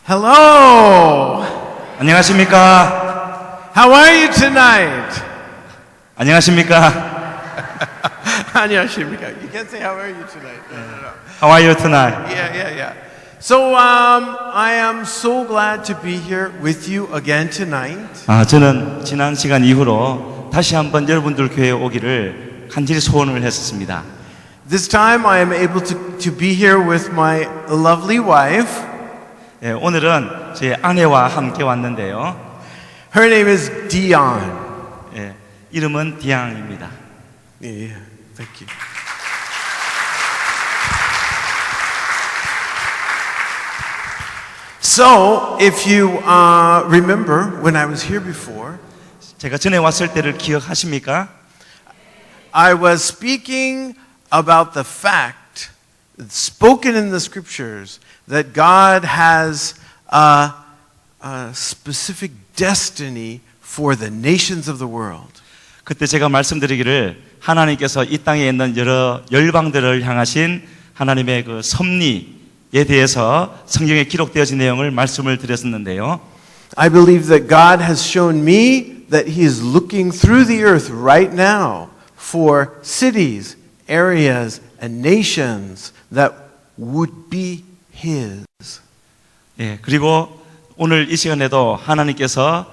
Hello. 안녕하십니까? How are you tonight? 안녕하십니까? 안녕하십니까. You can't say how are you tonight. No. How are you tonight? Yeah. So I am so glad to be here with you again tonight. 저는 지난 시간 이후로 다시 한번 여러분들 교회에 오기를 간절히 소원을 했었습니다. This time I am able to be here with my lovely wife. 예, 오늘은 제 아내와 함께 왔는데요. Her name is Dion. 예, 이름은 디앙입니다. Yeah, thank you. So, if you remember when I was here before, 제가 전에 왔을 때를 기억하십니까? I was speaking about the fact spoken in the scriptures that God has a specific destiny for the nations of the world. 그때 제가 말씀드리기를 하나님께서 이 땅에 있는 여러 열방들을 향하신 하나님의 그 섭리에 대해서 성경에 기록되어진 내용을 말씀을 드렸었는데요. I believe that God has shown me that He is looking through the earth right now for cities, areas, and nations that would be His. 예, 그리고 오늘 이 시간에도 하나님께서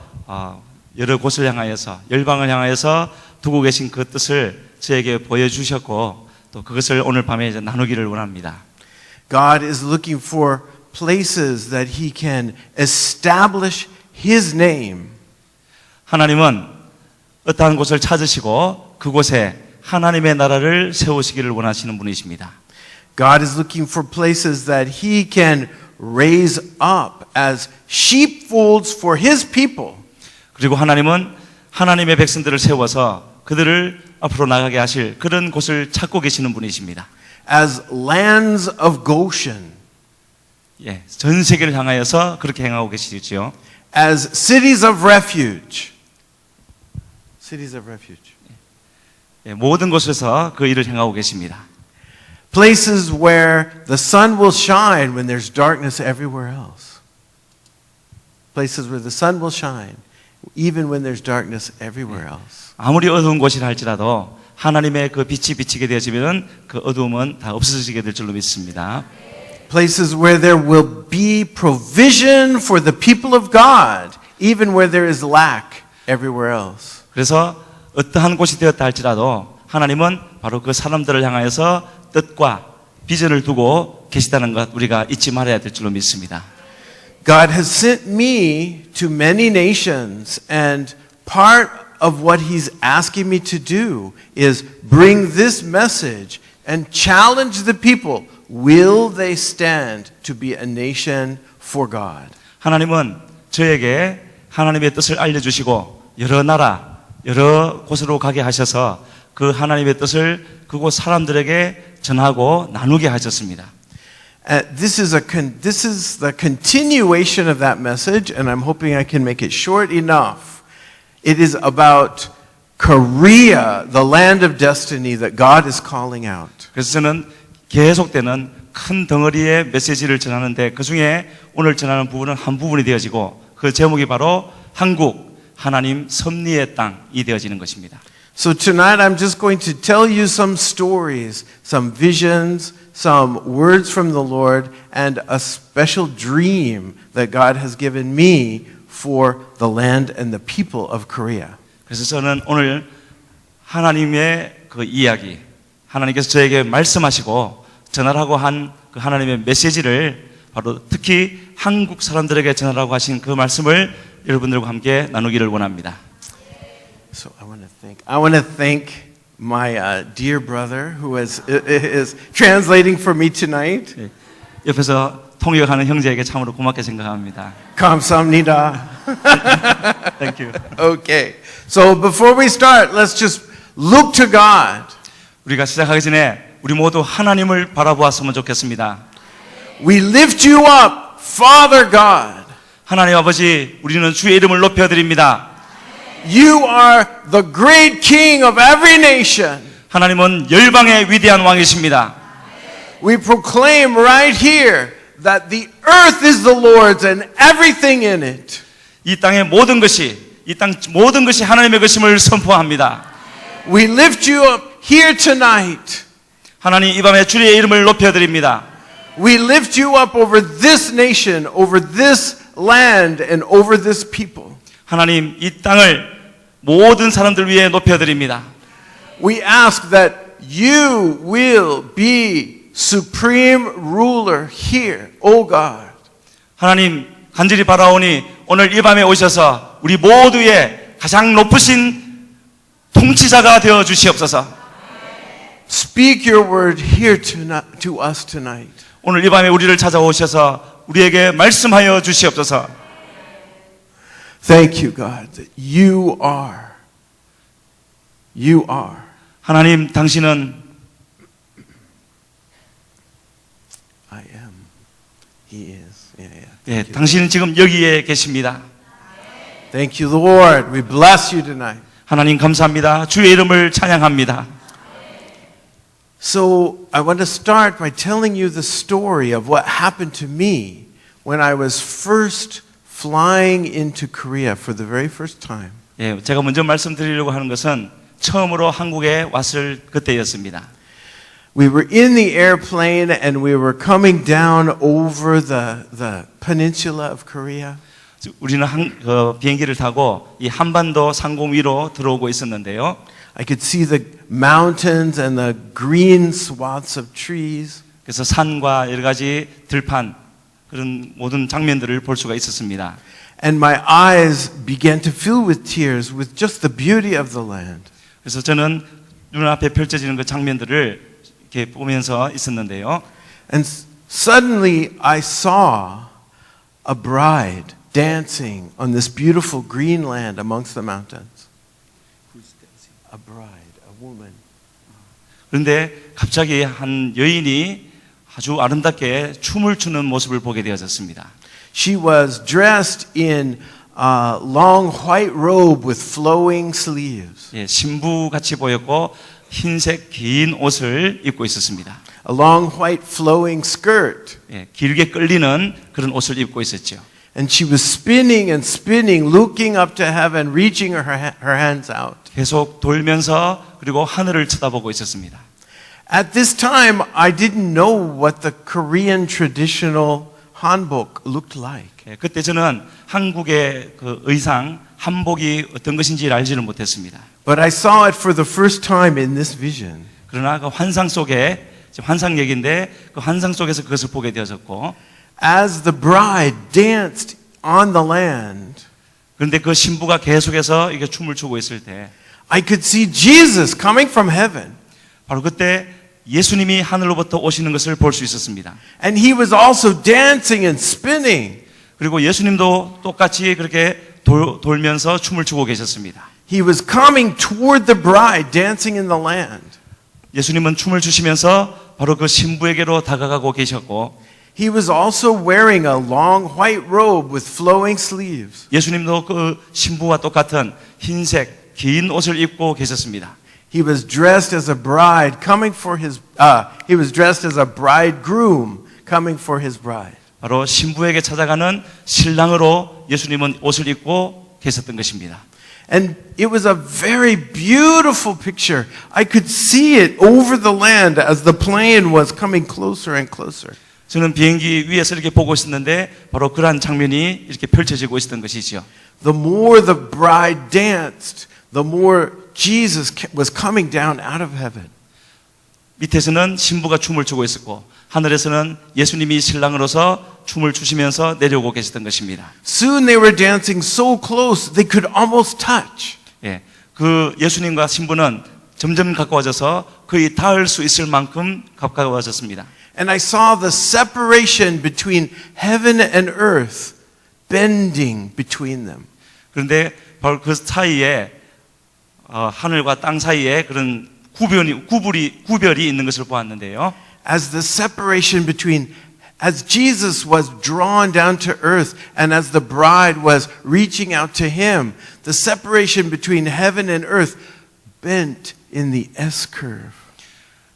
여러 곳을 향하여서 열방을 향하여서 두고 계신 그 뜻을 저에게 보여주셨고 또 그것을 오늘 밤에 이제 나누기를 원합니다. God is looking for places that He can establish His name. 하나님은 어떠한 곳을 찾으시고 그곳에 하나님의 나라를 세우시기를 원하시는 분이십니다. God is looking for places that He can raise up as sheepfolds for His people. 그리고 하나님은 하나님의 백성들을 세워서 그들을 앞으로 나가게 하실 그런 곳을 찾고 계시는 분이십니다. As lands of Goshen. 예, 전 세계를 향하여서 그렇게 행하고 계시지요. As cities of refuge. Cities of refuge. 예, 모든 곳에서 그 일을 행하고 계십니다. Places where the sun will shine when there's darkness everywhere else. Places where the sun will shine even when there's darkness everywhere else. 아무리 어두운 곳이라 할지라도 하나님의 그 빛이 비치게 되어지면 그 어두움은 다 없어지게 될 줄로 믿습니다. Places where there will be provision for the people of God even where there is lack everywhere else. 그래서 어떠한 곳이 되었다 할지라도 하나님은 바로 그 사람들을 향하여서 뜻과 비전을 두고 계시다는 것 우리가 잊지 말아야 될 줄로 믿습니다. God has sent me to many nations and part of what He's asking me to do is bring this message and challenge the people. Will they stand to be a nation for God? 하나님은 저에게 하나님의 뜻을 알려주시고 여러 나라, 여러 곳으로 가게 하셔서 그 하나님의 뜻을 그곳 사람들에게 전하고 나누게 하셨습니다. This is the continuation of that message, and I'm hoping I can make it short enough. It is about Korea, the land of destiny that God is calling out. 그래서 저는 계속되는 큰 덩어리의 메시지를 전하는데 그 중에 오늘 전하는 부분은 한 부분이 되어지고 그 제목이 바로 한국 하나님 섭리의 땅이 되어지는 것입니다. So tonight I'm just going to tell you some stories, some visions, some words from the Lord, and a special dream that God has given me for the land and the people of Korea. 그래서 저는 오늘 하나님의 그 이야기, 하나님께서 저에게 말씀하시고 전하라고 한 그 하나님의 메시지를 바로 특히 한국 사람들에게 전하라고 하신 그 말씀을 여러분들과 함께 나누기를 원합니다. So I want to thank my dear brother who is translating for me tonight. 예, 옆에서 통역하는 형제에게 참으로 고맙게 생각합니다. 감사합니다. Thank you. Okay. So before we start, let's just look to God. 우리가 시작하기 전에 우리 모두 하나님을 바라보았으면 좋겠습니다. We lift you up, Father God. 하나님 아버지, 우리는 주의 이름을 높여드립니다. You are the great King of every nation. 하나님은 열방의 위대한 왕이십니다. We proclaim right here that the earth is the Lord's and everything in it. 이 땅의 모든 것이, 이 땅 모든 것이 하나님의 것임을 선포합니다. We lift you up here tonight. 하나님 이 밤에 주의 이름을 높여드립니다. We lift you up over this nation, over this land, and over this people. 하나님 이 땅을 모든 사람들 위해 높여드립니다. We ask that you will be supreme ruler here, O God. 하나님 간절히 바라오니 오늘 이 밤에 오셔서 우리 모두의 가장 높으신 통치자가 되어 주시옵소서. Speak your word here to us tonight. 오늘 이 밤에 우리를 찾아오셔서 우리에게 말씀하여 주시옵소서. Thank you, God, that you are. 하나님 당신은 I am. He is. Yeah. 예, 당신은 지금 여기에 계십니다. Thank you, Lord. We bless you tonight. 하나님 감사합니다. 주의 이름을 찬양합니다. So I want to start by telling you the story of what happened to me when I was first flying into Korea for the very first time. 예, 제가 먼저 말씀드리려고 하는 것은 처음으로 한국에 왔을 그때였습니다. We were in the airplane and we were coming down over the peninsula of Korea. 우리는 비행기를 타고 이 한반도 상공 위로 들어오고 있었는데요. I could see the mountains and the green swaths of trees. 그래서 산과 여러 가지 들판 그런 모든 장면들을 볼 수가 있었습니다. And my eyes began to fill with tears with just the beauty of the land. 그래서 저는 눈앞에 펼쳐지는 그 장면들을 이렇게 보면서 있었는데요. And suddenly I saw a bride dancing on this beautiful green land amongst the mountains. A bride, a woman. 그런데 갑자기 한 여인이 아주 아름답게 춤을 추는 모습을 보게 되어졌습니다. She was dressed in a long white robe with flowing sleeves. 예, 신부 같이 보였고 흰색 긴 옷을 입고 있었습니다. A long white flowing skirt. 예, 길게 끌리는 그런 옷을 입고 있었죠. And she was spinning and spinning, looking up to heaven, reaching her hands out. 계속 돌면서 그리고 하늘을 쳐다보고 있었습니다. At this time, I didn't know what the Korean traditional hanbok looked like. 예, 그때 저는 한국의 그 의상 한복이 어떤 것인지 알지는 못했습니다. But I saw it for the first time in this vision. 그러나 그 환상 속에 환상 얘기인데 그 환상 속에서 그것을 보게 되어졌고 As the bride danced on the land, 그런데 그 신부가 계속해서 이게 춤을 추고 있을 때 I could see Jesus coming from heaven. 바로 그때 예수님이 하늘로부터 오시는 것을 볼 수 있었습니다. And he was also dancing and spinning. 그리고 예수님도 똑같이 그렇게 돌면서 춤을 추고 계셨습니다. He was coming toward the bride, dancing in the land. 예수님은 춤을 추시면서 바로 그 신부에게로 다가가고 계셨고 He was also wearing a long white robe with flowing sleeves. 예수님도 그 신부와 똑같은 흰색 긴 옷을 입고 계셨습니다. He was dressed as a bride coming for his he was dressed as a bridegroom coming for his bride. 바로 신부에게 찾아가는 신랑으로 예수님은 옷을 입고 계셨던 것입니다. And it was a very beautiful picture. I could see it over the land as the plane was coming closer and closer. 저는 비행기 위에서 이렇게 보고 있었는데 바로 그러한 장면이 이렇게 펼쳐지고 있었던 것이죠. The more the bride danced, the more Jesus was coming down out of heaven. 밑에서는 신부가 춤을 추고 있었고 하늘에서는 예수님이 신랑으로서 춤을 추시면서 내려오고 계셨던 것입니다. Soon they were dancing so close they could almost touch. 예, 그 예수님과 신부는 점점 가까워져서 거의 닿을 수 있을 만큼 가까워졌습니다. And I saw the separation between heaven and earth bending between them. 그런데 바로 그 사이에 하늘과 땅 사이에 그런 구별이 있는 것을 보았는데요. As the separation between, as Jesus was drawn down to earth and as the bride was reaching out to him, the separation between heaven and earth bent in the S curve.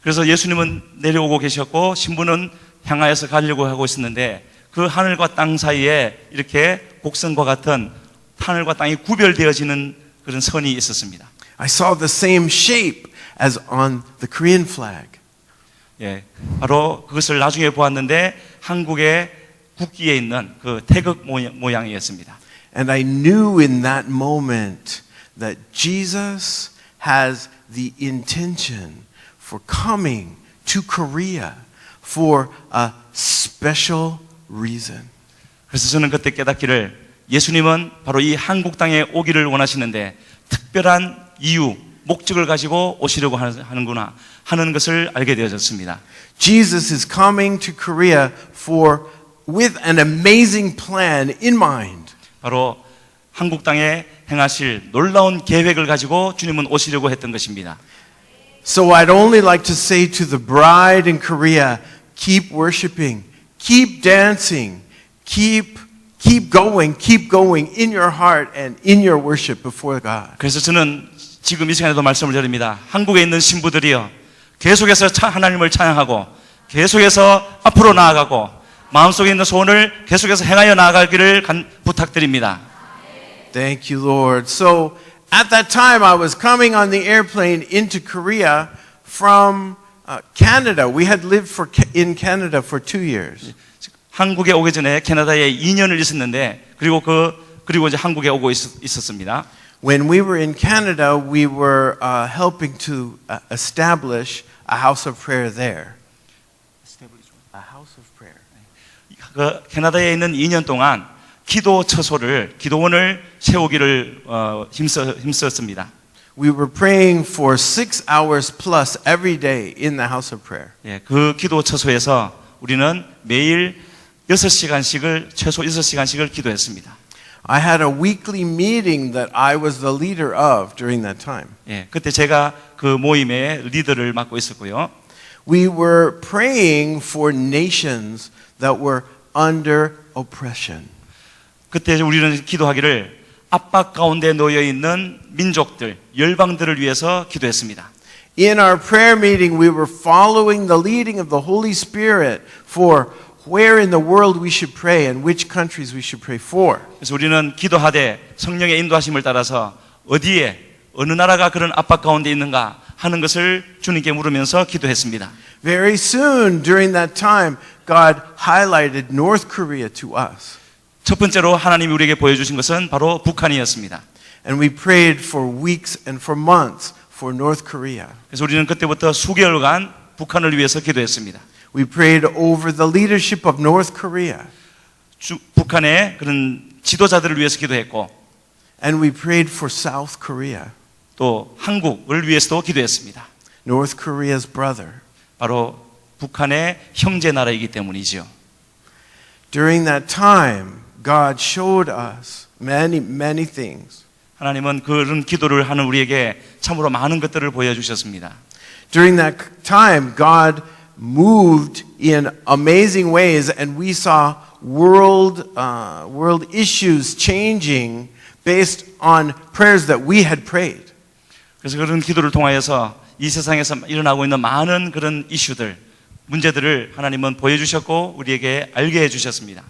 그래서 예수님은 내려오고 계셨고 신부는 향하여서 가려고 하고 있었는데 그 하늘과 땅 사이에 이렇게 곡선과 같은 하늘과 땅이 구별되어지는 그런 선이 있었습니다. I saw the same shape as on the Korean flag. 예, 바로 그것을 나중에 보았는데 한국의 국기에 있는 그 태극 모양이었습니다. And I knew in that moment that Jesus has the intention for coming to Korea for a special reason. 그래서 저는 그때 깨닫기를 예수님은 바로 이 한국 땅에 오기를 원하시는데 특별한 이유, 목적을 가지고 오시려고 하는구나 하는 것을 알게 되어졌습니다. Jesus is coming to Korea with an amazing plan in mind. 바로 한국 땅에 행하실 놀라운 계획을 가지고 주님은 오시려고 했던 것입니다. So I'd only like to say to the bride in Korea, keep worshiping, keep dancing, keep going in your heart and in your worship before God. 그래서 저는 지금 이 시간에도 말씀을 드립니다. 한국에 있는 신부들이여 계속해서 하나님을 찬양하고 계속해서 앞으로 나아가고 마음속에 있는 소원을 계속해서 행하여 나아가기를 부탁드립니다. Thank you, Lord. So at that time, I was coming on the airplane into Korea from Canada. We had lived in Canada for 2 years. 한국에 오기 전에 캐나다에 2년을 있었는데 그리고 이제 한국에 오고 있었습니다. When we were in Canada, we were helping to establish a house of prayer there. A house of prayer. 그 캐나다에 있는 2년 동안 기도원을 세우기를 힘썼습니다. We were praying for 6 hours plus every day in the house of prayer. 예, 그 기도 처소에서 우리는 매일 6시간씩을 최소 6시간씩을 기도했습니다. I had a weekly meeting that I was the leader of during that time. 예, 그때 제가 그 모임의 리더를 맡고 있었고요. We were praying for nations that were under oppression. 그때 우리는 기도하기를 압박 가운데 놓여 있는 민족들, 열방들을 위해서 기도했습니다. In our prayer meeting, we were following the leading of the Holy Spirit for where in the world we should pray and which countries we should pray for. 그래서 우리는 기도하되 성령의 인도하심을 따라서 어느 나라가 그런 압박 가운데 있는가 하는 것을 주님께 물으면서 기도했습니다. Very soon during that time, God highlighted North Korea to us. 첫 번째로 하나님이 우리에게 보여주신 것은 바로 북한이었습니다. And we prayed for weeks and for months for North Korea. 그래서 우리는 그때부터 수개월간 북한을 위해서 기도했습니다. We prayed over the leadership of North Korea. 북한의 그런 지도자들을 위해서 기도했고, And we prayed for South Korea, 또 한국을 위해서도 기도했습니다. North Korea's brother. 바로 북한의 형제 나라이기 때문이죠. During that time, God showed us many things. 하나님은 그런 기도를 하는 우리에게 참으로 많은 것들을 보여주셨습니다. During that time, God moved in amazing ways, and we saw world issues changing based on prayers that we had prayed. 그래서 그런 기도를 통하여서 이 세상에서 일어나고 있는 많은 그런 이슈들, 문제들을 하나님은 보여주셨고 우리에게 알게 해주셨습니다.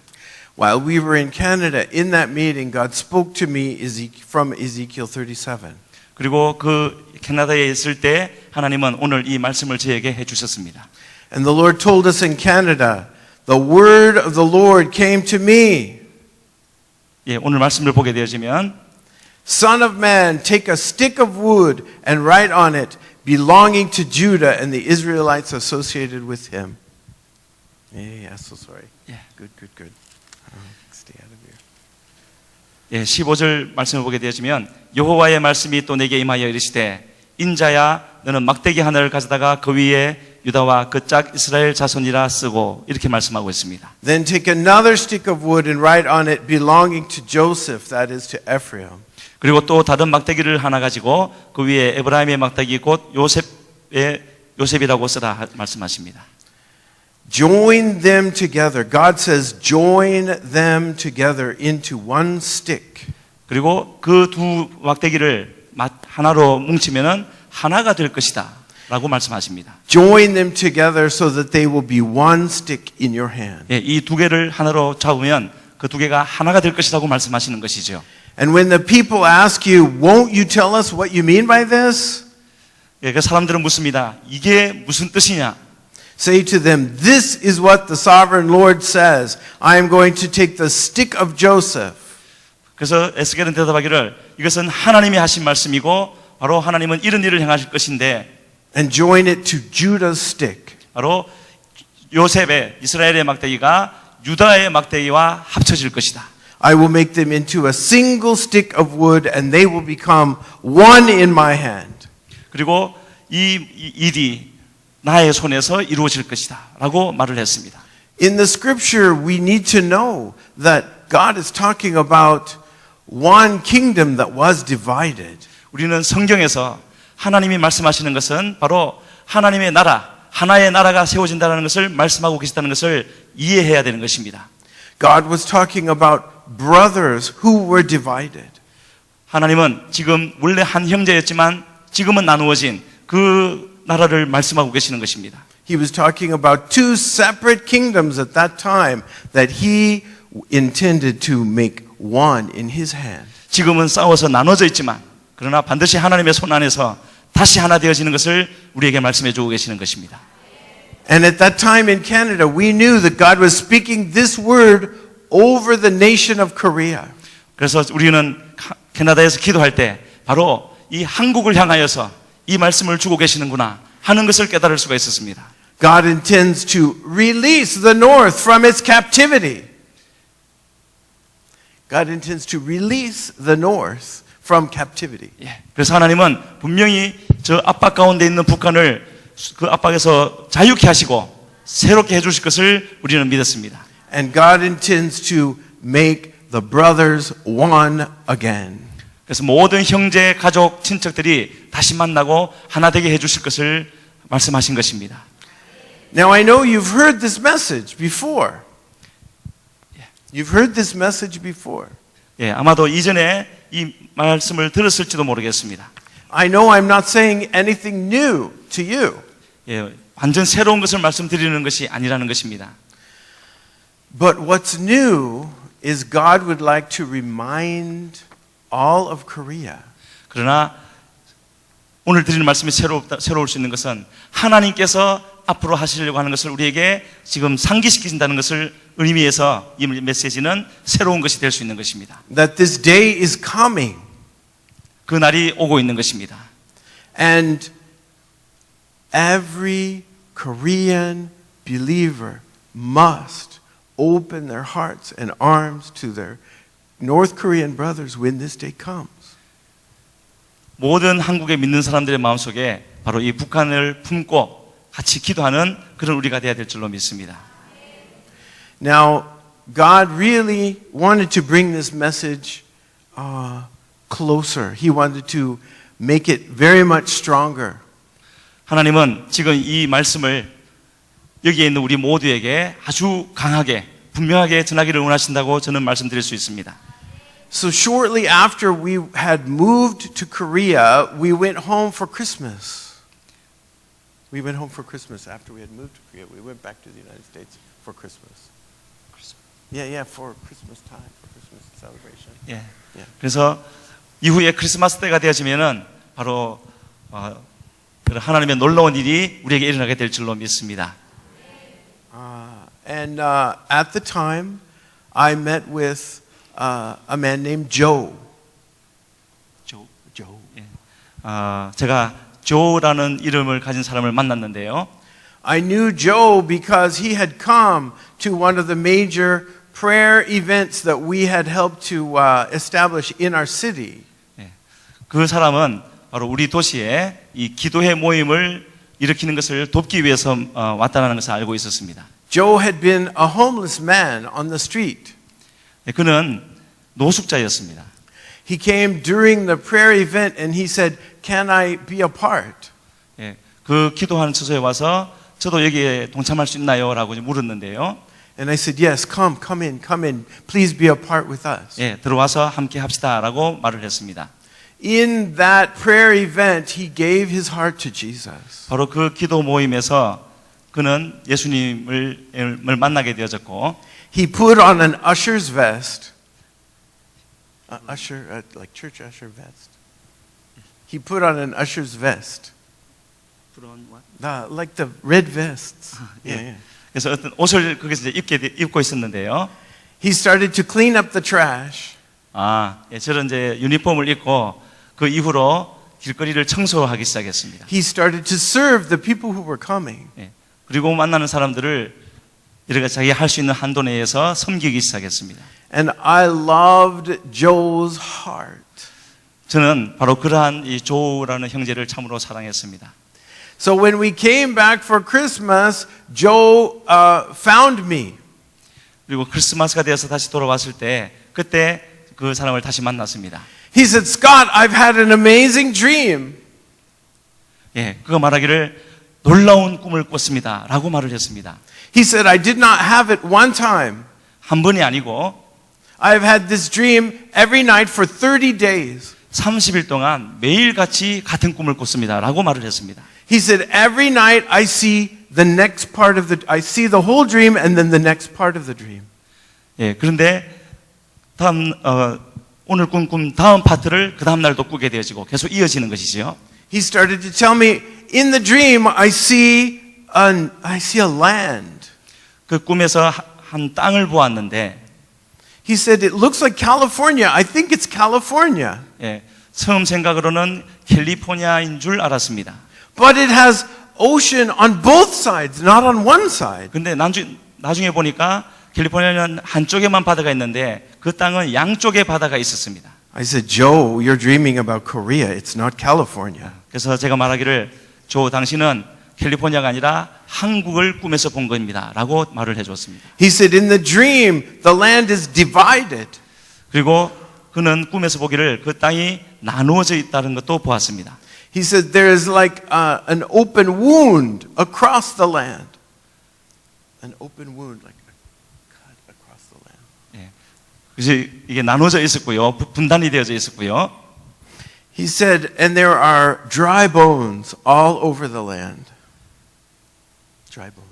While we were in Canada, in that meeting, God spoke to me from Ezekiel 37. 그리고 그 캐나다에 있을 때 하나님은 오늘 이 말씀을 저에게 해주셨습니다. And the Lord told us in Canada, the word of the Lord came to me. 예, 오늘 말씀을 보게 되어지면 Son of man, take a stick of wood and write on it, belonging to Judah and the Israelites associated with him. Yeah, so sorry. Yeah. Good. Stay out of here. 예, 15절 말씀을 보게 되어지면 여호와의 말씀이 또 내게 임하여 이르시되 인자야 너는 막대기 하나를 가져다가 그 위에 유다와 그 짝 이스라엘 자손이라 쓰고 이렇게 말씀하고 있습니다. Then take another stick of wood and write on it, belonging to Joseph, that is to Ephraim. 그리고 또 다른 막대기를 하나 가지고 그 위에 에브라임의 막대기 곧 요셉이라고 쓰라 말씀하십니다. Join them together. God says, join them together into one stick. 그리고 그 두 막대기를 하나로 뭉치면은 하나가 될 것이다. 라고 말씀하십니다. Join them together so that they will be one stick in your hand. 예, 이 두 개를 하나로 잡으면 그 두 개가 하나가 될 것이라고 말씀하시는 것이죠. And when the people ask you, won't you tell us what you mean by this? 예, 그 사람들은 묻습니다. 이게 무슨 뜻이냐? Say to them, this is what the sovereign Lord says. I am going to take the stick of Joseph. 그래서 에스겔은 대답하기를 이것은 하나님이 하신 말씀이고 바로 하나님은 이런 일을 행하실 것인데 And join it to Judah's stick. 바로 요셉의 이스라엘의 막대기가 유다의 막대기와 합쳐질 것이다. I will make them into a single stick of wood and they will become one in my hand. 그리고 이 일이 나의 손에서 이루어질 것이다 라고 말을 했습니다. In the scripture, we need to know that God is talking about one kingdom that was divided. 우리는 성경에서 하나님이 말씀하시는 것은 바로 하나님의 나라, 하나의 나라가 세워진다는 것을 말씀하고 계시다는 것을 이해해야 되는 것입니다. God was talking about brothers who were divided. 하나님은 지금 원래 한 형제였지만 지금은 나누어진 그 나라를 말씀하고 계시는 것입니다. He was talking about two separate kingdoms at that time that he intended to make one in his hand. 지금은 싸워서 나눠져 있지만 그러나 반드시 하나님의 손 안에서 다시 하나 되어지는 것을 우리에게 말씀해 주고 계시는 것입니다. And at that time in Canada, we knew that God was speaking this word over the nation of Korea. 그래서 우리는 캐나다에서 기도할 때 바로 이 한국을 향하여서 이 말씀을 주고 계시는구나 하는 것을 깨달을 수가 있었습니다. God intends to release the north from its captivity. God intends to release the north from captivity. 예, 그래서 하나님은 분명히 저 압박 가운데 있는 북한을 그 압박에서 자유케 하시고 새롭게 해주실 것을 우리는 믿었습니다. And God intends to make the brothers one again. 그래서 모든 형제, 가족, 친척들이 다시 만나고 하나 되게 해주실 것을 말씀하신 것입니다. Now I know you've heard this message before. You've heard this message before. 예, 아마도 이전에 이 말씀을 들었을지도 모르겠습니다. I know I'm not saying anything new to you. 예, 완전 새로운 것을 말씀드리는 것이 아니라는 것입니다. But what's new is God would like to remind all of Korea. 그러나 오늘 드리는 말씀이 새로울 수 있는 것은 하나님께서 앞으로 하시려고 하는 것을 우리에게 지금 상기시키신다는 것을 의미해서 이 메시지는 새로운 것이 될 수 있는 것입니다. That this day is coming. 그 날이 오고 있는 것입니다. And every Korean believer must open their hearts and arms to their North Korean brothers when this day comes. 모든 한국에 믿는 사람들의 마음속에 바로 이 북한을 품고 같이 기도하는 그런 우리가 되어야 될 줄로 믿습니다. Now, God really wanted to bring this message closer. He wanted to make it very much stronger. 하나님은 지금 이 말씀을 여기에 있는 우리 모두에게 아주 강하게 분명하게 전하기를 원하신다고 저는 말씀드릴 수 있습니다. So shortly after we had moved to Korea, we went home for Christmas. We went home for Christmas after we had moved to Korea. We went back to the United States for Christmas. Yeah, for Christmas time, for Christmas celebration. 예. Yeah. 그래서 이후에 크리스마스 때가 되어지면은 바로 하나님의 놀라운 일이 우리에게 일어나게 될 줄로 믿습니다. And at the time, I met with a man named Joe. Joe. 예. 제가 조라는 이름을 가진 사람을 만났는데요. I knew Joe because he had come to one of the major prayer events that we had helped to establish in our city. 예. 그 사람은 바로 우리 도시에 이 기도회 모임을 일으키는 것을 돕기 위해서 왔다는 것을 알고 있었습니다. Joe had been a homeless man on the street. 예, 그는 노숙자였습니다. He came during the prayer event and he said, "Can I be a part?" 예, 그 기도하는 처소에 와서 저도 여기에 동참할 수 있나요? 라고 물었는데요. And I said, "Yes, come in. Please be a part with us." 예, 들어와서 함께 합시다 라고 말을 했습니다. in that prayer event, he gave his heart to Jesus. 바로 그 기도 모임에서 그는 예수님을 만나게 되어졌고 He put on an usher's vest. Like church usher vest. He put on an usher's vest. Like the red vests. Yeah. 그래서 어떤 옷을 거기서 이제 입고 있었는데요. He started to clean up the trash. 저런 이제 유니폼을 입고 그 이후로 길거리를 청소하기 시작했습니다. He started to serve the people who were coming. 그리고 만나는 사람들을 이렇게 자기 할 수 있는 한도 내에서 섬기기 시작했습니다. And I loved Joe's heart. 저는 바로 그러한 이 조라는 형제를 참으로 사랑했습니다. So when we came back for Christmas, Joe found me. 그리고 크리스마스가 되어서 다시 돌아왔을 때 그때 그 사람을 다시 만났습니다. He said, Scott, I've had an amazing dream. 그가 말하기를 놀라운 꿈을 꿨습니다. 라고 말을 했습니다. He said, I did not have it one time. 한 번이 아니고 I've had this dream every night for 30 days. 30일 동안 매일같이 같은 꿈을 꿨습니다. 라고 말을 했습니다. He said, every night I see the next part of I see the whole dream and then the next part of the dream. 그런데 오늘 꾼 꿈 다음 파트를 그 다음 날도 꾸게 되어지고 계속 이어지는 것이지요. He started to tell me, in the dream I see a land. 그 꿈에서 한 땅을 보았는데 He said, it looks like California. I think it's California. 처음 생각으로는 캘리포니아인 줄 알았습니다. But it has ocean on both sides, not on one side. 근데 나중에 보니까 캘리포니아는 한쪽에만 바다가 있는데 그 땅은 양쪽에 바다가 있었습니다. I said, Joe, you're dreaming about Korea. It's not California. 그래서 제가 말하기를 조 당신은 캘리포니아가 아니라 한국을 꿈에서 본 겁니다. 라고 말을 해줬습니다. He said, in the dream, the land is divided. 그리고 그는 꿈에서 보기를 그 땅이 나누어져 있다는 것도 보았습니다. He said, there is like an open wound across the land. An open wound, like a cut across the land. 그래서 이게 나눠져 있었고요. 분단이 되어져 있었고요. He said, and there are dry bones all over the land. Dry bones.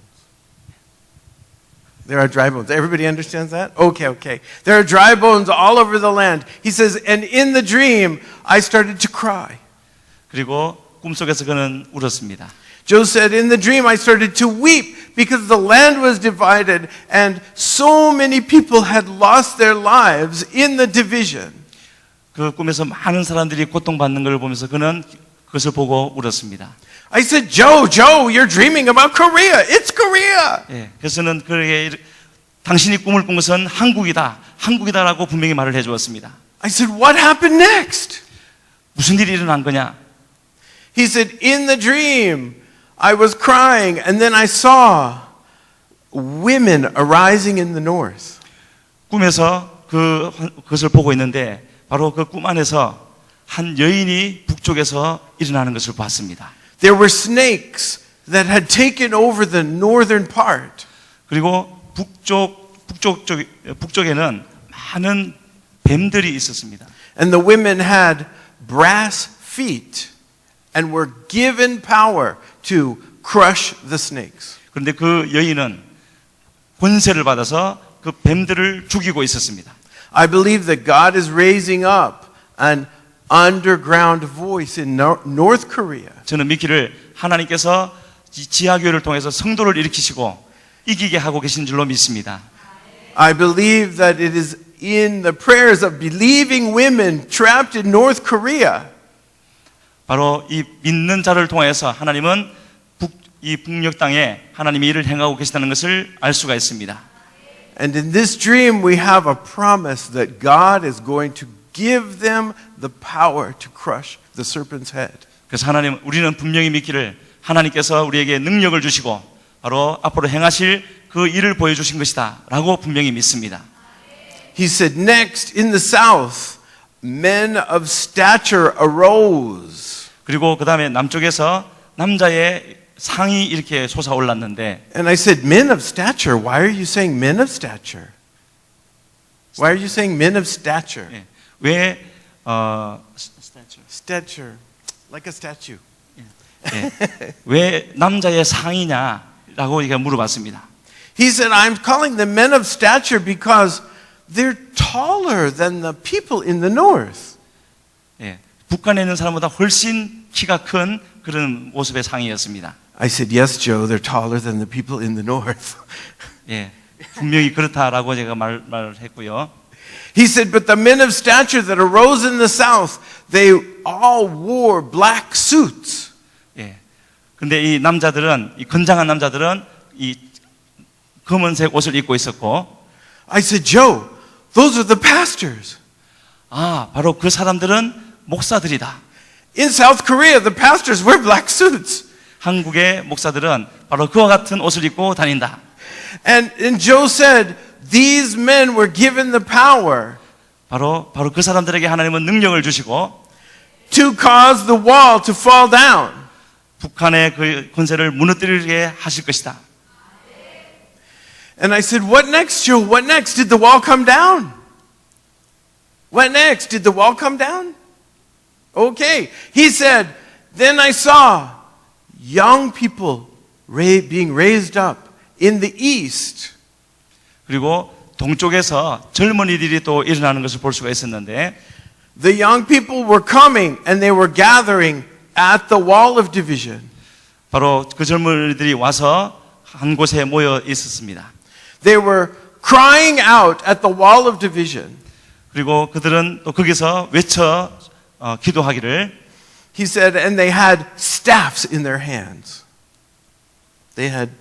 There are dry bones. Everybody understands that? Okay. There are dry bones all over the land. He says, and in the dream, I started to cry. 그리고 꿈속에서 그는 울었습니다. Joe said, in the dream, I started to weep because the land was divided and so many people had lost their lives in the division. 그 꿈에서 많은 사람들이 고통받는 걸 보면서 그는 그것을 보고 울었습니다. I said, Joe, you're dreaming about Korea. It's Korea. 그래서는 그에게 당신이 꿈을 꾼 것은 한국이다라고 분명히 말을 해주었습니다. I said, what happened next? 무슨 일이 일어난 거냐? He said, in the dream, I was crying and then I saw women arising in the north. 꿈에서 그것을 보고 있는데 바로 그 꿈 안에서 한 여인이 북쪽에서 일어나는 것을 봤습니다. There were snakes that had taken over the northern part. 그리고 북쪽에는 많은 뱀들이 있었습니다. And the women had brass feet and were given power to crush the snakes. 그런데 그 여인은 권세를 받아서 그 뱀들을 죽이고 있었습니다. I believe that God is raising up an underground voice in North Korea. 저는 믿기를 하나님께서 지하교회를 통해서 성도를 일으키시고 이기게 하고 계신 줄로 믿습니다. I believe that it is in the prayers of believing women trapped in North Korea. 바로 이 믿는 자를 통해서 하나님은 이 북녘 땅에 하나님이 일을 행하고 계시다는 것을 알 수가 있습니다. And in this dream we have a promise that God is going to give them the power to crush the serpent's head. 그래서 우리는 분명히 믿기를 하나님께서 우리에게 능력을 주시고 바로 앞으로 행하실 그 일을 보여주신 것이다 라고 분명히 믿습니다. He said, next in the south, men of stature arose. 그리고 그 다음에 남쪽에서 남자의 상이 이렇게 솟아올랐는데 And I said, men of stature? Why are you saying men of stature? Why are you saying men of stature? 왜 Stature. Like a statue. 예. 왜 남자의 상이냐라고 이게 물어봤습니다. He said, I'm calling them men of stature because they're taller than the people in the north. 예. 북한에 있는 사람보다 훨씬 키가 큰 그런 모습의 상이었습니다. I said, yes, Joe, they're taller than the people in the north. 예. 분명히 그렇다라고 제가 말했고요. He said, but the men of stature that arose in the south, they all wore black suits. 예. 근데 이 남자들은, 이 건장한 남자들은 이 검은색 옷을 입고 있었고, I said, Joe, those are the pastors. 아, 바로 그 사람들은 목사들이다. In South Korea, the pastors wear black suits. 한국의 목사들은 바로 그와 같은 옷을 입고 다닌다. And Joe said, these men were given the power 바로 그 사람들에게 하나님은 능력을 주시고 to cause the wall to fall down. 북한의 그 권세를 무너뜨리게 하실 것이다. And I said, what next, Joe? What next? Did the wall come down? What next? Did the wall come down? Okay. He said, then I saw young people being raised up in the east. 그리고 동쪽에서 젊은이들이 또 일어나는 것을 볼 수가 있었는데 The young people were coming and they were gathering at the wall of division. 바로 그 젊은이들이 와서 한 곳에 모여 있었습니다. They were crying out at the wall of division. 그리고 그들은 또 거기서 외쳐 기도하기를 He said, and they had staffs in their hands. They had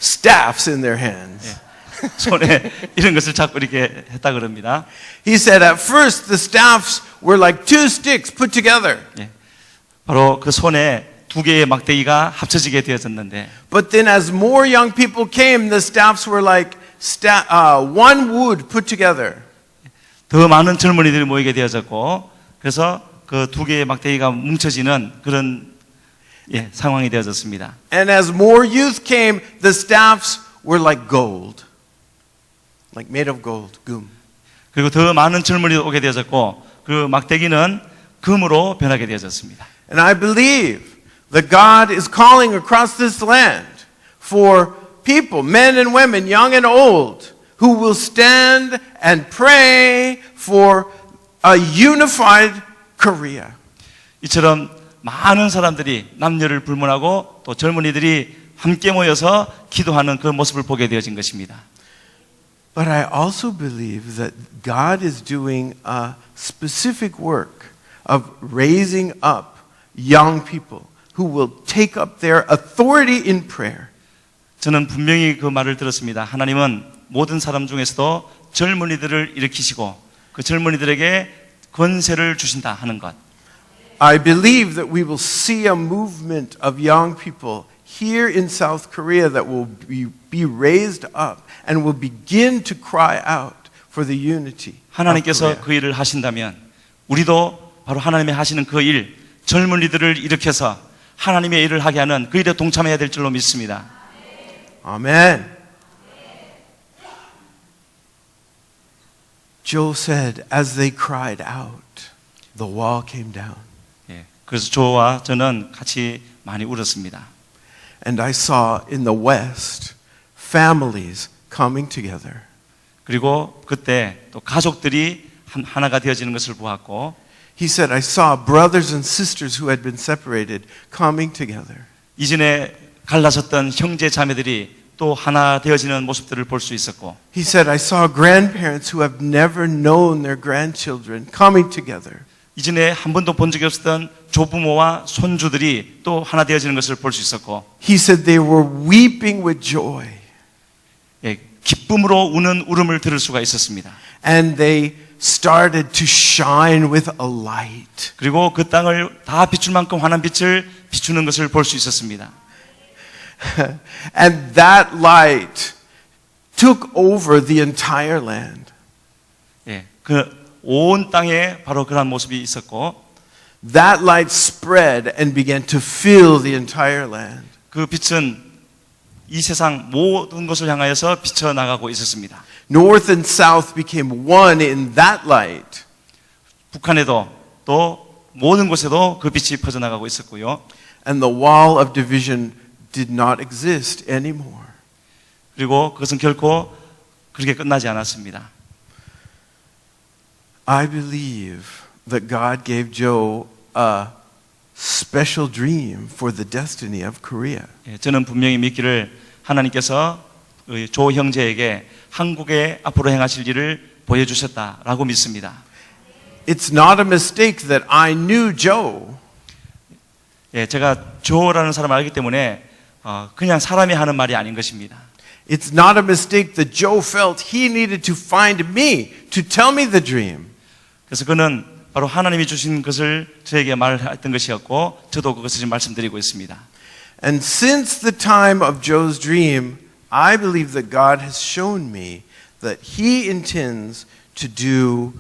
staffs in their hands. 손에 이런 것을 잡고 이렇게 했다 그럽니다. He said, at first the staffs were like two sticks put together. 예. 바로 그 손에 두 개의 막대기가 합쳐지게 되어졌는데 But then as more young people came, the staffs were like one wood put together. 더 많은 젊은이들이 모이게 되어졌고 그래서 그 두 개의 막대기가 뭉쳐지는 그런 상황이 되어졌습니다. And as more youth came, the staffs were like gold. Like made of gold, gum. 그리고 더 많은 젊은이들이 오게 되어졌고 그 막대기는 금으로 변하게 되어졌습니다. And I believe that God is calling across this land for people, men and women, young and old, who will stand and pray for a unified Korea. 이처럼 많은 사람들이 남녀를 불문하고 또 젊은이들이 함께 모여서 기도하는 그 모습을 보게 되어진 것입니다. But I also believe that God is doing a specific work of raising up young people who will take up their authority in prayer. 저는 분명히 그 말을 들었습니다. 하나님은 모든 사람 중에서도 젊은이들을 일으키시고 그 젊은이들에게 권세를 주신다 하는 것. I believe that we will see a movement of young people here in South Korea that will be raised up and will begin to cry out for the unity of 하나님께서 Korea. 그 일을 하신다면 우리도 바로 하나님이 하시는 그 일, 젊은이들을 일으켜서 하나님의 일을 하게 하는 그 일에 동참해야 될 줄로 믿습니다. Amen. Joel said, as they cried out, the wall came down. 예, 그래서 저와 저는 같이 많이 울었습니다. And I saw in the West families coming together. 그리고 그때 또 가족들이 하나가 되어지는 것을 보았고 He said, I saw brothers and sisters who had been separated coming together. 이전에 갈라섰던 형제 자매들이 또 하나 되어지는 모습들을 볼 수 있었고 He said, I saw grandparents who have never known their grandchildren coming together. 이전에 한 번도 본 적이 없었던 조부모와 손주들이 또 하나 되어지는 것을 볼 수 있었고 He said they were weeping with joy. 예, 기쁨으로 우는 울음을 들을 수가 있었습니다. And they started to shine with a light. 그리고 그 땅을 다 비출 만큼 환한 빛을 비추는 것을 볼 수 있었습니다. And that light took over the entire land. 예, 그 온 땅에 바로 그런 모습이 있었고 That light spread and began to fill the entire land. 그 빛은 이 세상 모든 것을 향하여서 비춰나가고 있었습니다. North and South became one in that light. 북한에도 또 모든 곳에도 그 빛이 퍼져나가고 있었고요. And the wall of division did not exist anymore. 그리고 그것은 결코 그렇게 끝나지 않았습니다. I believe that God gave Joe a special dream for the destiny of Korea. 예, 저는 분명히 믿기를 하나님께서 조 형제에게 한국의 앞으로 행하실 일을 보여주셨다라고 믿습니다. It's not a mistake that I knew Joe. 예, 제가 조라는 사람을 알기 때문에 그냥 사람이 하는 말이 아닌 것입니다. It's not a mistake that Joe felt he needed to find me to tell me the dream. 그래서 그는 바로 하나님이 주신 것을 저에게 말했던 것이었고 저도 그것을 지금 말씀드리고 있습니다. And since the time of Joe's dream, I believe that God has shown me that he intends to do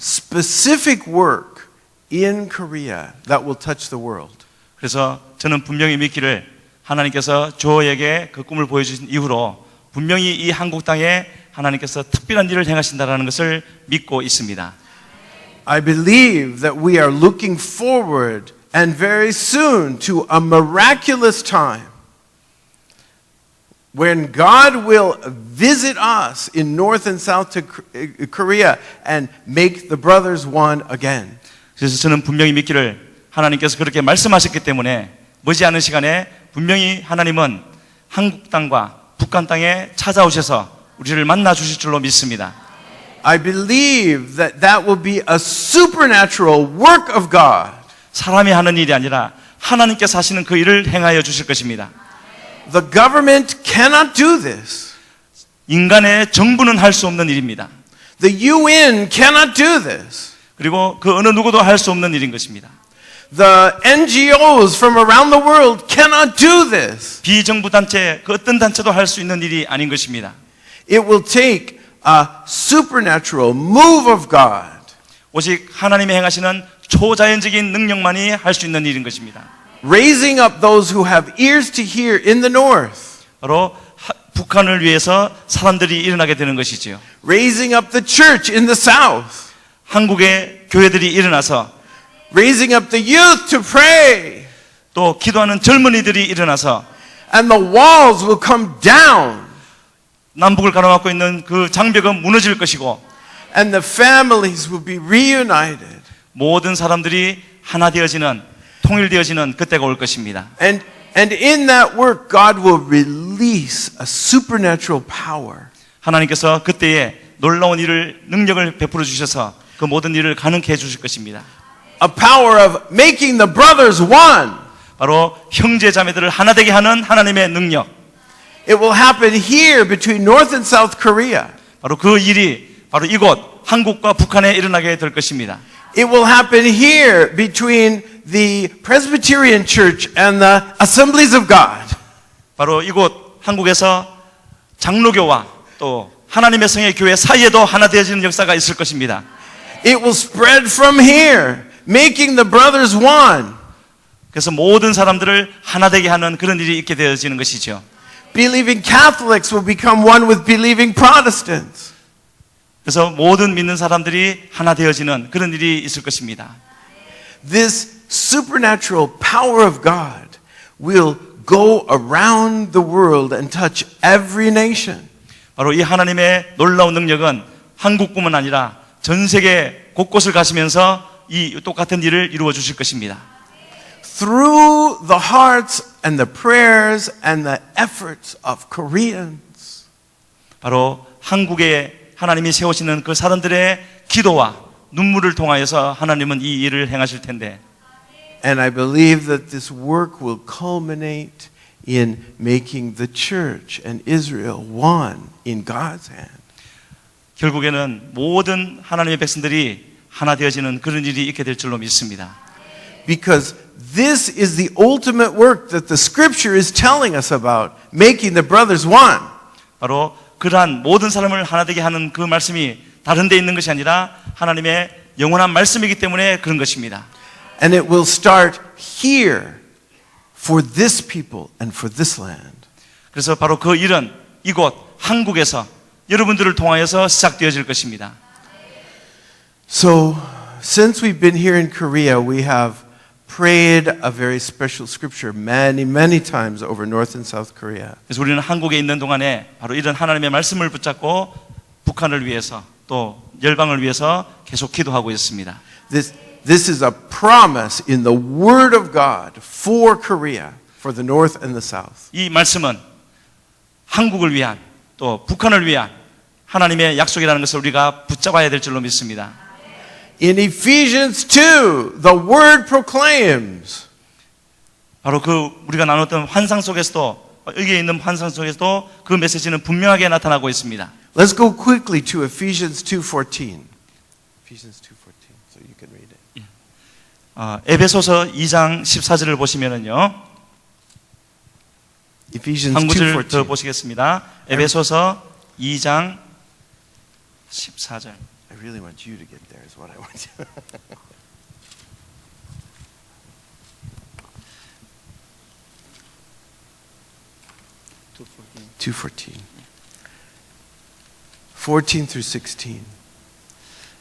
specific work in Korea that will touch the world. 그래서 저는 분명히 믿기를 하나님께서 조에게 그 꿈을 보여주신 이후로 분명히 이 한국 땅에 하나님께서 특별한 일을 행하신다라는 것을 믿고 있습니다. I believe that we are looking forward and very soon to a miraculous time when God will visit us in North and South Korea and make the brothers one again. 그래서 저는 분명히 믿기를 하나님께서 그렇게 말씀하셨기 때문에 머지않은 시간에 분명히 하나님은 한국 땅과 북한 땅에 찾아오셔서 우리를 만나 주실 줄로 믿습니다. I believe that that will be a supernatural work of God. 사람이 하는 일이 아니라 하나님께서 하시는 그 일을 행하여 주실 것입니다. The government cannot do this. 인간의 정부는 할 수 없는 일입니다. The UN cannot do this. 그리고 그 어느 누구도 할 수 없는 일인 것입니다. The NGOs from around the world cannot do this. 비정부 단체, 그 어떤 단체도 할 수 있는 일이 아닌 것입니다. It will take a supernatural move of God. 오직 하나님이 행하시는 초자연적인 능력만이 할 수 있는 일인 것입니다. Raising up those who have ears to hear in the north. 바로 북한을 위해서 사람들이 일어나게 되는 것이지요. Raising up the church in the south. 한국의 교회들이 일어나서 Raising up the youth to pray. 또 기도하는 젊은이들이 일어나서 And the walls will come down. 남북을 가로막고 있는 그 장벽은 무너질 것이고 And the families will be reunited. 모든 사람들이 하나 되어지는 통일되어지는 그때가 올 것입니다. And in that work, God will release a supernatural power. 하나님께서 그때에 놀라운 일을 능력을 베풀어 주셔서 그 모든 일을 가능케 해 주실 것입니다. A power of making the brothers one. 바로 형제 자매들을 하나 되게 하는 하나님의 능력. It will happen here between North and South Korea. 바로 그 일이 바로 이곳 한국과 북한에 일어나게 될 것입니다. It will happen here between the Presbyterian Church and the Assemblies of God. 바로 이곳 한국에서 장로교와 또 하나님의 성의 교회 사이에도 하나 되어지는 역사가 있을 것입니다. It will spread from here, making the brothers one. 그래서 모든 사람들을 하나 되게 하는 그런 일이 있게 되어지는 것이죠. Believing Catholics will become one with believing Protestants. 그래서 모든 믿는 사람들이 하나 되어지는 그런 일이 있을 것입니다. This supernatural power of God will go around the world and touch every nation. 바로 이 하나님의 놀라운 능력은 한국뿐만 아니라 전 세계 곳곳을 가시면서 이 똑같은 일을 이루어 주실 것입니다. Through the hearts and the prayers and the efforts of Koreans. 바로 한국에 하나님이 세우시는 그 사람들의 기도와 눈물을 통하여서 하나님은 이 일을 행하실 텐데. And I believe that this work will culminate in making the church and Israel one in God's hand. 결국에는 모든 하나님의 백성들이 하나 되어지는 그런 일이 있게 될 줄로 믿습니다. Because this is the ultimate work that the scripture is telling us about, making the brothers one. 바로 그러한 모든 사람을 하나 되게 하는 그 말씀이 다른 데 있는 것이 아니라 하나님의 영원한 말씀이기 때문에 그런 것입니다. And it will start here for this people and for this land. 그래서 바로 그 일은 이곳 한국에서 여러분들을 통하여서 시작되어질 것입니다. So, since we've been here in Korea, we have prayed a very special scripture many times over North and South Korea. 그래서 우리는 한국에 있는 동안에 바로 이런 하나님의 말씀을 붙잡고 북한을 위해서 또 열방을 위해서 계속 기도하고 있습니다. This is a promise in the Word of God for Korea, for the North and the South. 이 말씀은 한국을 위한 또 북한을 위한 하나님의 약속이라는 것을 우리가 붙잡아야 될 줄로 믿습니다. In Ephesians 2, the Word proclaims. 바로 그 우리가 나눴던 환상 속에서도 여기에 있는 환상 속에서도 그 메시지는 분명하게 나타나고 있습니다. Let's go quickly to Ephesians 2:14. Ephesians 2:14, so you can read it. 에베소서 2장 14절을 보시면은요. Ephesians 한 구절 더 2:14. 보시겠습니다. 에베소서 2장 14절. I really want you to get there is what I want you. 2:14. 14 through 16.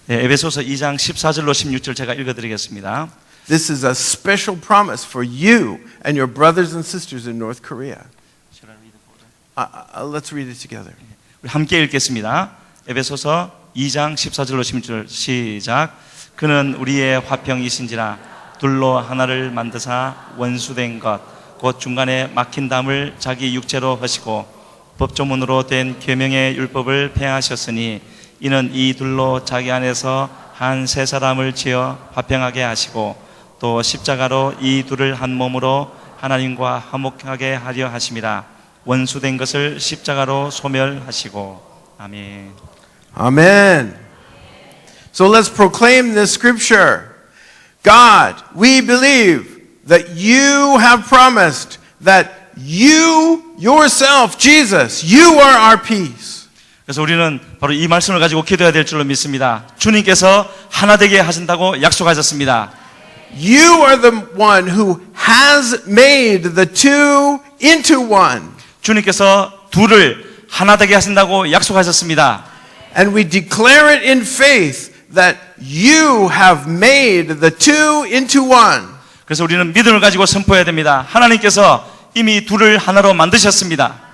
네, 에베소서 2장 14절로 16절 제가 읽어드리겠습니다. This is a special promise for you and your brothers and sisters in North Korea. Let's read it together. 우리 함께 읽겠습니다. 에베소서 2장 14절로 16절 시작. 그는 우리의 화평이신지라 둘로 하나를 만드사 원수된 것 곧 중간에 막힌 담을 자기 육체로 하시고 법조문으로 된 계명의 율법을 폐하셨으니 이는 이 둘로 자기 안에서 한 세 사람을 지어 화평하게 하시고 또 십자가로 이 둘을 한 몸으로 하나님과 화목하게 하려 하심이라. 원수된 것을 십자가로 소멸하시고. 아멘. Amen. So let's proclaim this scripture. God, we believe that you have promised that you yourself, Jesus, you are our peace. 그래서 우리는 바로 이 말씀을 가지고 기도해야 될 줄로 믿습니다. 주님께서 하나 되게 하신다고 약속하셨습니다. You are the one who has made the two into one. 주님께서 둘을 하나 되게 하신다고 약속하셨습니다. And we declare it in faith that you have made the two into one. 그래서 우리는 믿음을 가지고 선포해야 됩니다. 하나님께서 이미 둘을 하나로 만드셨습니다.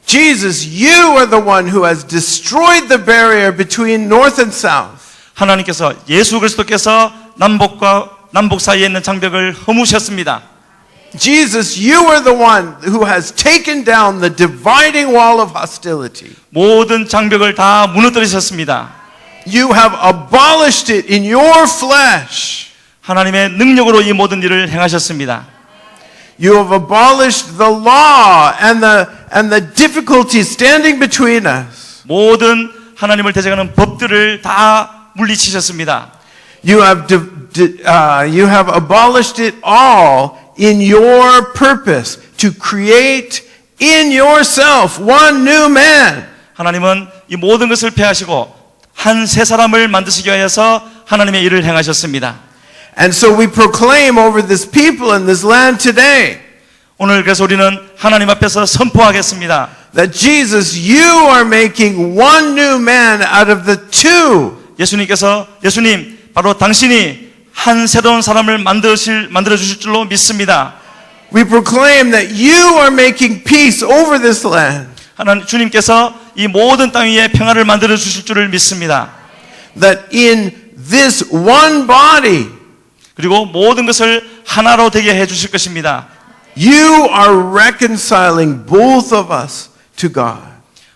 Jesus, you are the one who has destroyed the barrier between north and south. 하나님께서 예수 그리스도께서 남북 사이에 있는 장벽을 허무셨습니다. Jesus, you are the one who has taken down the dividing wall of hostility. 모든 장벽을 다 무너뜨리셨습니다. You have abolished it in your flesh. 하나님의 능력으로 이 모든 일을 행하셨습니다. You have abolished the law and the difficulties standing between us. 모든 하나님을 대적하는 법들을 다 물리치셨습니다. You have abolished it all in your purpose to create in yourself one new man. 하나님은 이 모든 것을 폐하시고 한 세 사람을 만드시기 위해서 하나님의 일을 행하셨습니다. And so we proclaim over this people and this land today 오늘 그래서 우리는 하나님 앞에서 선포하겠습니다. that Jesus, you are making one new man out of the two. 예수님, 바로 당신이 한 새로운 사람을 만들어 주실 줄로 믿습니다. We proclaim that you are making peace over this land. 주님께서 이 모든 땅 위에 평화를 만들어 주실 줄을 믿습니다. That in this one body, 그리고 모든 것을 하나로 되게 해 주실 것입니다. you are reconciling both of us to God.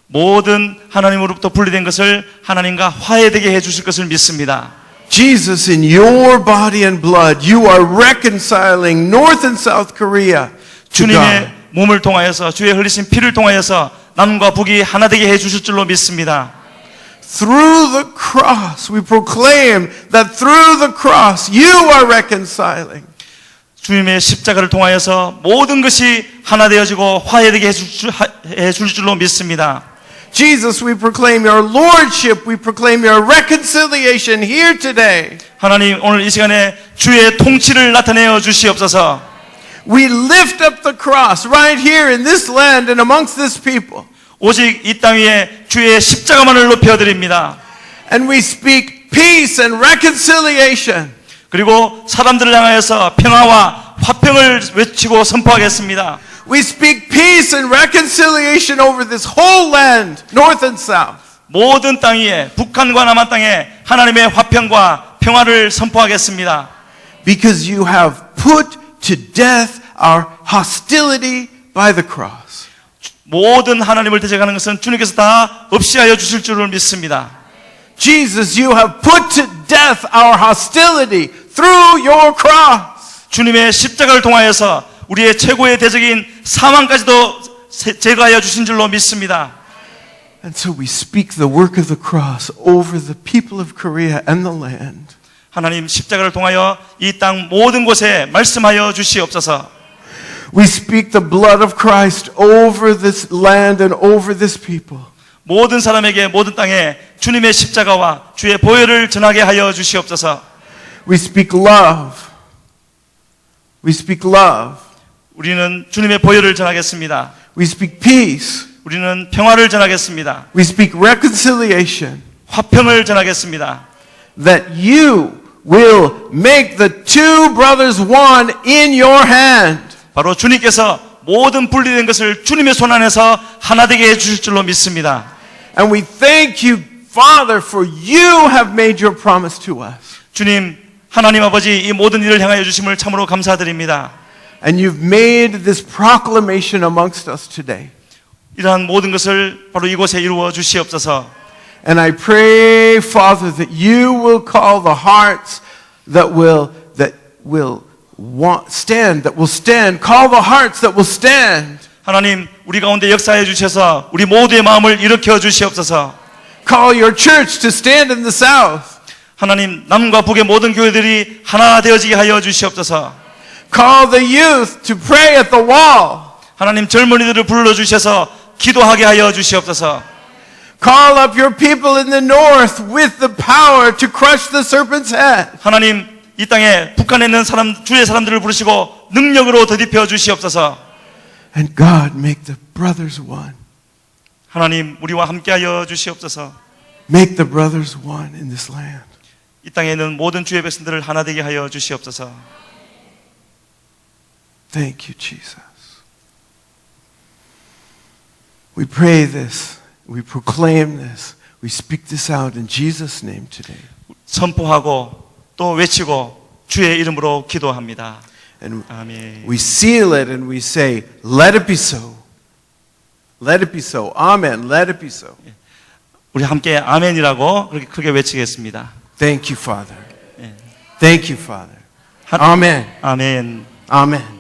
모든 하나님으로부터 분리된 것을 하나님과 화해되게 해 주실 것을 믿습니다. Jesus, in your body and blood, you are reconciling North and South Korea to 주님의 God. 몸을 통하여서 주의 흘리신 피를 통하여서 남과 북이 하나 되게 해 주실 줄로 믿습니다. Through the cross, we proclaim that through the cross, you are reconciling. 주님의 십자가를 통하여서 모든 것이 하나 되어지고 화해되게 해 줄 줄로 믿습니다. Jesus, we proclaim your lordship, we proclaim your reconciliation here today. 하나님 오늘 이 시간에 주의 통치를 나타내어 주시옵소서. We lift up the cross right here in this land and amongst this people. 오직 이 땅 위에 주의 십자가만을 높여드립니다. And we speak peace and reconciliation. 그리고 사람들을 향하여서 평화와 화평을 외치고 선포하겠습니다. We speak peace and reconciliation over this whole land, north and south. 모든 땅 위에 북한과 남한 땅에 하나님의 화평과 평화를 선포하겠습니다. Because you have put to death our hostility by the cross. 모든 하나님을 대적하는 것은 주님께서 다 없이 하여 주실 줄을 믿습니다. Jesus, you have put to death our hostility through your cross. 주님의 십자가를 통하여서 우리의 최고의 대적인 사망까지도 제거하여 주신 줄로 믿습니다. And so we speak the work of the cross over the people of Korea and the land. 하나님 십자가를 통하여 이 땅 모든 곳에 말씀하여 주시옵소서. We speak the blood of Christ over this land and over this people. 모든 사람에게 모든 땅에 주님의 십자가와 주의 보혈을 전하게 하여 주시옵소서. We speak love. We speak love. 우리는 주님의 보혈을 전하겠습니다. We speak peace. 우리는 평화를 전하겠습니다. We speak reconciliation. 화평을 전하겠습니다. That you will make the two brothers one in your hand. 바로 주님께서 모든 분리된 것을 주님의 손 안에서 하나 되게 해주실 줄로 믿습니다. And we thank you, Father, for you have made your promise to us. 주님, 하나님 아버지 이 모든 일을 향하여 주심을 참으로 감사드립니다. And you've made this proclamation amongst us today. 이러한 모든 것을 바로 이곳에 이루어 주시옵소서. And I pray, Father, that you will call the hearts that will stand. Call the hearts that will stand. 하나님, 우리 가운데 역사해 주셔서 우리 모두의 마음을 일으켜 주시옵소서. Call your church to stand in the south. 하나님, 남과 북의 모든 교회들이 하나 되어지게 하여 주시옵소서. Call the youth to pray at the wall. 하나님, 젊은이들을 불러 주셔서 기도하게 하여 주시옵소서. Call up your people in the north with the power to crush the serpent's head. 하나님, 이 땅에 북한에 있는 주의 사람들을 부르시고 능력으로 더딥혀 주시옵소서. And God, make the brothers one. 하나님, 우리와 함께하여 주시옵소서. Make the brothers one in this land. 이 땅에 있는 모든 주의 백성들을 하나 되게 하여 주시옵소서. Thank you, Jesus. We pray this. We proclaim this. We speak this out in Jesus' name today. 선포하고 또 외치고 주의 이름으로 기도합니다. And 아멘. we seal it and we say, let it be so. Let it be so. Amen. Let it be so. 우리 함께 아멘이라고 그렇게 크게 외치겠습니다. Thank you, Father. Thank you, Father. 하- Amen. 아멘. Amen.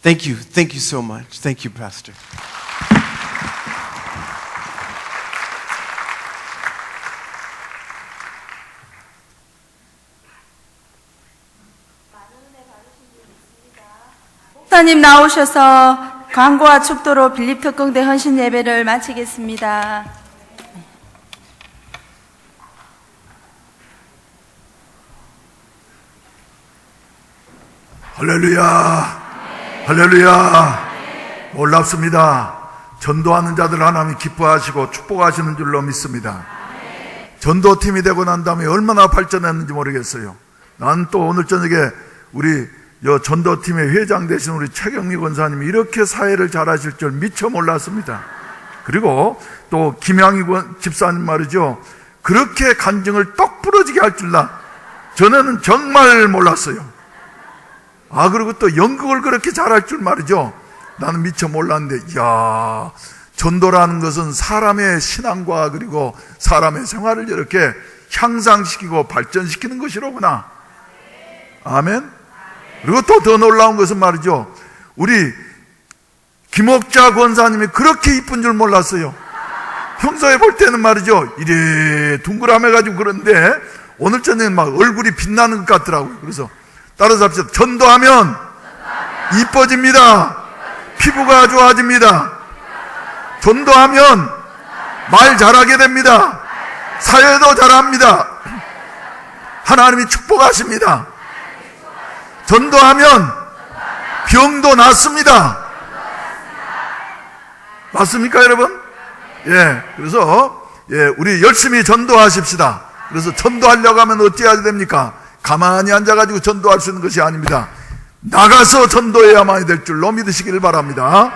Thank you. Thank you so much. Thank you, Pastor. 목사님 나오셔서 광고와 축도로 빌립특공대 헌신 예배를 마치겠습니다. 할렐루야, 할렐루야. 놀랍습니다. 전도하는 자들 하나님 기뻐하시고 축복하시는 줄로 믿습니다. 전도팀이 되고 난 다음에 얼마나 발전했는지 모르겠어요. 난 또 오늘 저녁에 우리 전도팀의 회장 되신 우리 최경미 권사님이 이렇게 사회를 잘하실 줄 미처 몰랐습니다. 그리고 또 김양희 집사님 말이죠. 그렇게 간증을 똑 부러지게 할 줄나 저는 정말 몰랐어요. 그리고 또 연극을 그렇게 잘할 줄 말이죠. 나는 미처 몰랐는데, 이야, 전도라는 것은 사람의 신앙과 그리고 사람의 생활을 이렇게 향상시키고 발전시키는 것이로구나. 아멘. 그리고 또 더 놀라운 것은 말이죠. 우리 김옥자 권사님이 그렇게 이쁜 줄 몰랐어요. 평소에 볼 때는 말이죠. 이래 둥그람해가지고 그런데 오늘 저녁에 막 얼굴이 빛나는 것 같더라고요. 그래서 따라서 합시다. 전도하면 이뻐집니다. 피부가 좋아집니다. 전도하면 말 잘하게 됩니다. 사회도 잘합니다. 하나님이 축복하십니다. 전도하면 병도 낫습니다. 맞습니까, 여러분? 예, 그래서 우리 열심히 전도하십시다. 그래서 전도하려고 하면 어찌해야 됩니까? 가만히 앉아가지고 전도할 수 있는 것이 아닙니다. 나가서 전도해야만 될 줄로 믿으시기를 바랍니다.